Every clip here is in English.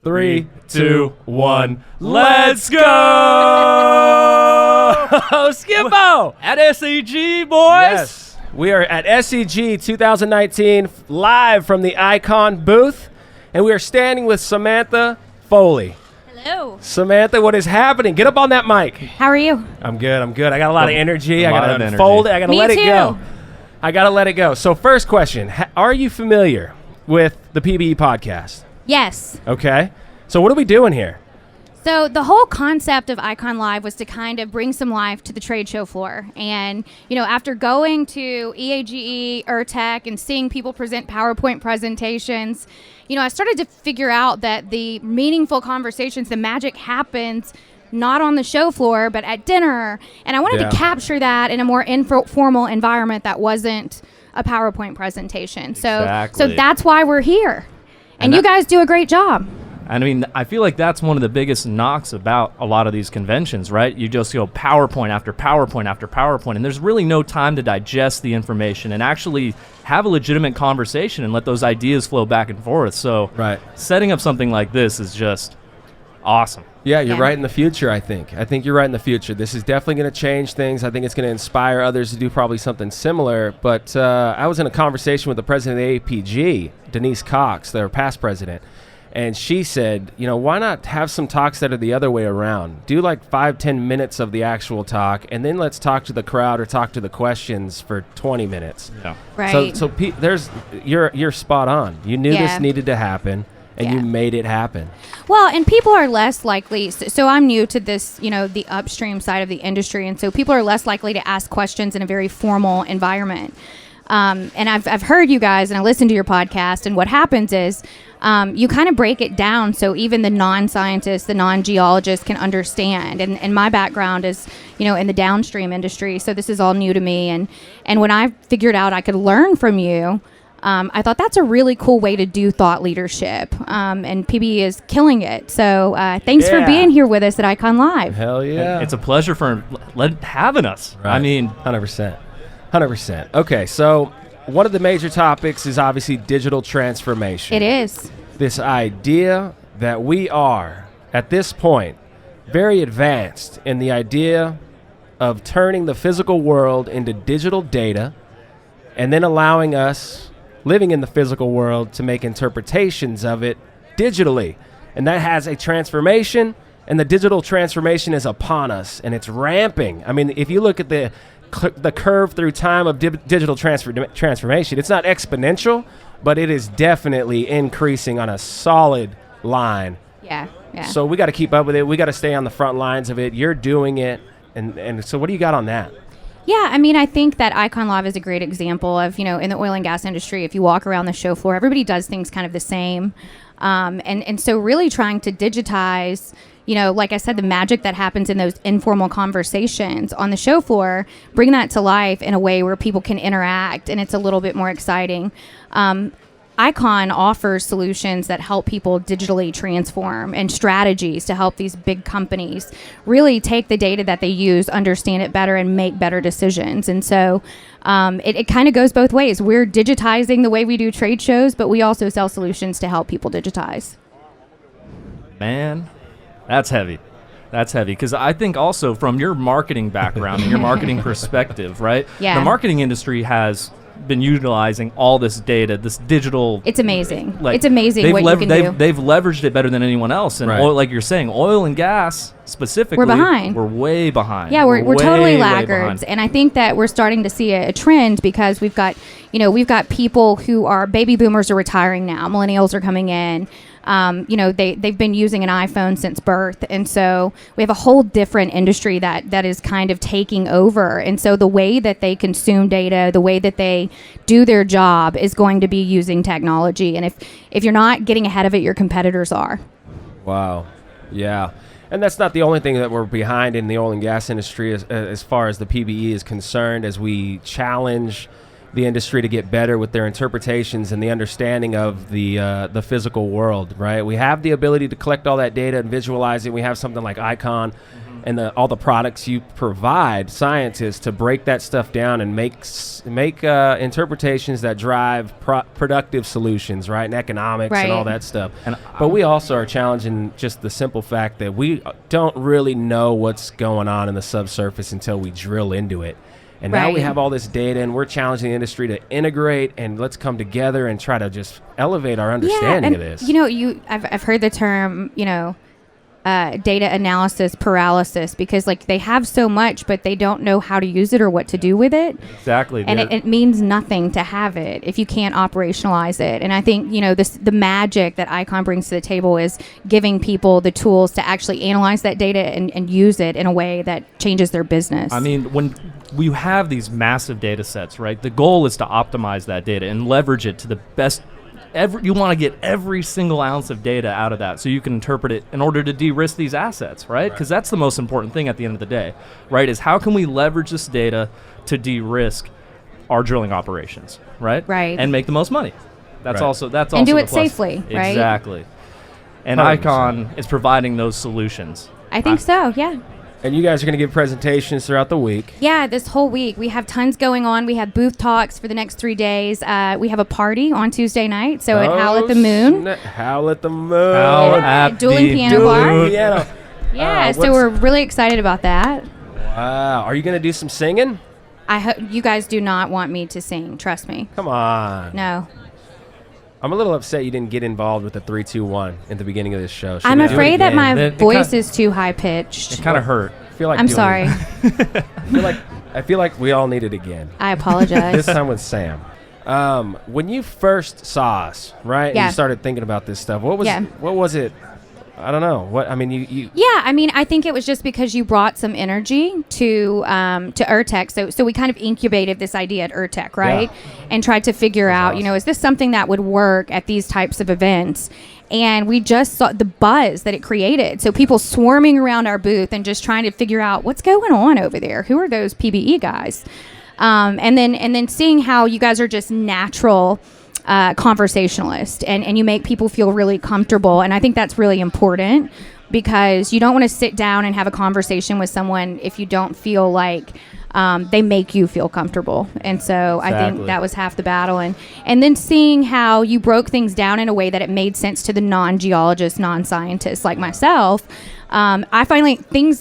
Three, two, one, let's go! Skippo! At SEG, boys! Yes, we are at SEG 2019, live from the Icon booth, and we are standing with Samantha Foley. Hello. Samantha, what is happening? Get up on that mic. How are you? I'm good. I got a lot of energy. A I lot got of to energy. unfold it. I got to Me let it too. go. I got to let it go. So first question, are you familiar with the PBE podcast? Yes. Okay. So what are we doing here? So the whole concept of Icon Live was to kind of bring some life to the trade show floor. And, you know, after going to EAGE, ERTech, and seeing people present PowerPoint presentations, you know, I started to figure out that the meaningful conversations, the magic happens not on the show floor, but at dinner. And I wanted to capture that in a more informal environment that wasn't a PowerPoint presentation. Exactly. So that's why we're here. And you guys do a great job. I mean, I feel like that's one of the biggest knocks about a lot of these conventions, right? You just go PowerPoint after PowerPoint after PowerPoint, and there's really no time to digest the information and actually have a legitimate conversation and let those ideas flow back and forth. So setting up something like this is just awesome. Yeah, you're right in the future, I think. I think you're right in the future. This is definitely going to change things. I think it's going to inspire others to do probably something similar. But I was in a conversation with the president of the APG, Denise Cox, their past president, and she said, you know, why not have some talks that are the other way around? Do like 5-10 minutes of the actual talk, and then let's talk to the crowd or talk to the questions for 20 minutes. Yeah. Right. So you're spot on. You knew this needed to happen. And you made it happen. Well, and people are less likely. So I'm new to this, you know, the upstream side of the industry. And so people are less likely to ask questions in a very formal environment. And I've heard you guys and I listened to your podcast. And what happens is you kind of break it down so even the non-scientists, the non-geologists can understand. And my background is, you know, in the downstream industry. So this is all new to me. And when I figured out I could learn from you, I thought that's a really cool way to do thought leadership, and PBE is killing it. So thanks for being here with us at Icon Live. Hell yeah. It's a pleasure for having us. Right. I mean, 100%. 100%. Okay, so one of the major topics is obviously digital transformation. It is. This idea that we are, at this point, very advanced in the idea of turning the physical world into digital data and then allowing us living in the physical world to make interpretations of it digitally. And that has a transformation, and the digital transformation is upon us, and it's ramping. I mean, if you look at the curve through time of digital transformation, it's not exponential, but it is definitely increasing on a solid line. Yeah. So we got to keep up with it. We got to stay on the front lines of it. You're doing it. And so what do you got on that? Yeah, I mean, I think that Icon Live is a great example of, you know, in the oil and gas industry, if you walk around the show floor, everybody does things kind of the same. And so really trying to digitize, you know, like I said, the magic that happens in those informal conversations on the show floor, bring that to life in a way where people can interact and it's a little bit more exciting. Icon offers solutions that help people digitally transform and strategies to help these big companies really take the data that they use, understand it better, and make better decisions. And so it kind of goes both ways. We're digitizing the way we do trade shows, but we also sell solutions to help people digitize. Man, that's heavy. That's heavy. Because I think also from your marketing background and your marketing perspective, right? Yeah. The marketing industry has been utilizing all this data, this digital. It's amazing. It's amazing what you can do. They've leveraged it better than anyone else. And oil, like you're saying, oil and gas specifically, we're behind. We're way behind. Yeah, we're totally Way laggards. And I think that we're starting to see a trend because we've got people who are baby boomers are retiring now. Millennials are coming in. They've been using an iPhone since birth. And so we have a whole different industry that is kind of taking over. And so the way that they consume data, the way that they do their job is going to be using technology. And if you're not getting ahead of it, your competitors are. Wow. Yeah. And that's not the only thing that we're behind in the oil and gas industry as far as the PBE is concerned, as we challenge the industry to get better with their interpretations and the understanding of the physical world, right? We have the ability to collect all that data and visualize it. We have something like Icon, and all the products you provide scientists to break that stuff down and make interpretations that drive productive solutions, right, and economics and all that stuff. But we also are challenging just the simple fact that we don't really know what's going on in the subsurface until we drill into it. And now we have all this data, and we're challenging the industry to integrate, and let's come together and try to just elevate our understanding of this. I've heard the term, data analysis paralysis, because like they have so much, but they don't know how to use it or what to do with it. Exactly. And it means nothing to have it if you can't operationalize it. And I think, the magic that Icon brings to the table is giving people the tools to actually analyze that data and use it in a way that changes their business. I mean, when we have these massive data sets, right, the goal is to optimize that data and leverage it to the best. You want to get every single ounce of data out of that so you can interpret it in order to de-risk these assets, right? Because that's the most important thing at the end of the day, right, is how can we leverage this data to de-risk our drilling operations, right? Right. And make the most money. That's also and do it safely, right? Exactly. And 100%. Icon is providing those solutions. I think so, yeah. And you guys are going to give presentations throughout the week. Yeah, this whole week. We have tons going on. We have booth talks for the next 3 days. We have a party on Tuesday night, at Howl at the Moon. Howl at the Moon. Howl at Dueling the Piano Bar. Dueling Piano. Yeah, so we're really excited about that. Wow. Are you going to do some singing? I hope you guys do not want me to sing. Trust me. Come on. No. I'm a little upset you didn't get involved with the 3-2-1 at the beginning of this show. I'm afraid that my It voice is too high pitched. It kind of hurt. I feel like I'm doing sorry. it. I feel like we all need it again. I apologize. This time with Sam. When you first saw us, right? And Yeah. you started thinking about this stuff. What was it? I don't know. You Yeah, I think it was just because you brought some energy to Urtech. So we kind of incubated this idea at Urtech, right? Yeah. And tried to figure out, awesome. is this something that would work at these types of events? And we just saw the buzz that it created. So people swarming around our booth and just trying to figure out what's going on over there. Who are those PBE guys? And then seeing how you guys are just natural conversationalist and you make people feel really comfortable. And I think that's really important because you don't want to sit down and have a conversation with someone if you don't feel like they make you feel comfortable. And so I think that was half the battle. And then seeing how you broke things down in a way that it made sense to the non-geologist, non-scientist like myself. I finally,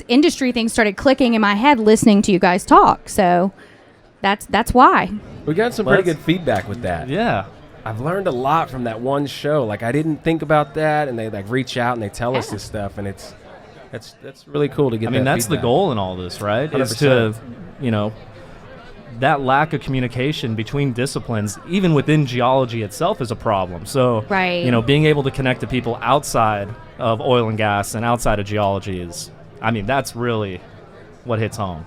industry things started clicking in my head listening to you guys talk. So that's why. We got some pretty good feedback with that. Yeah. I've learned a lot from that one show. Like I didn't think about that, and they reach out and they tell us this stuff, and that's really cool to get. I mean, that's feedback. the goal in all this, right? 100%. Is to, that lack of communication between disciplines, even within geology itself, is a problem. So, being able to connect to people outside of oil and gas and outside of geology that's really what hits home.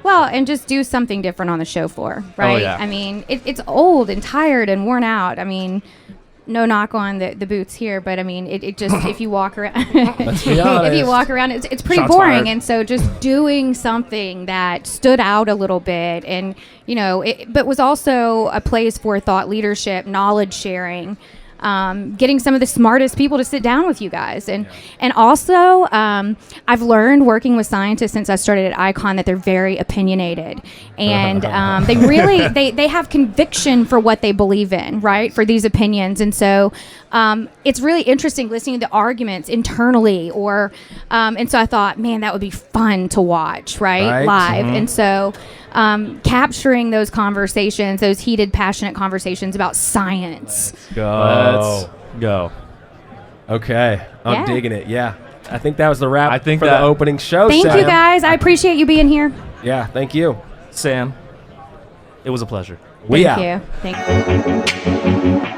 Well, and just do something different on the show floor, right? Oh, yeah. I mean, it's old and tired and worn out. I mean, no knock on the booths here, but I mean, it just, if you walk around, Let's be honest. if you walk around, it's pretty Shots boring. fired. And so just doing something that stood out a little bit and, but was also a place for thought leadership, knowledge sharing, getting some of the smartest people to sit down with you guys. And also, I've learned working with scientists since I started at Icon that they're very opinionated. And they really, they have conviction for what they believe in, right, for these opinions. And so it's really interesting listening to the arguments internally and so I thought, man, that would be fun to watch, right? Live. Mm-hmm. And so capturing those conversations, those heated, passionate conversations about science. Let's go. Okay. I'm digging it. Yeah. I think that was the wrap for the opening show, Thank Sam. you, guys. I appreciate you being here. Yeah, thank you. Sam, it was a pleasure. We Thank out. you. Thank you.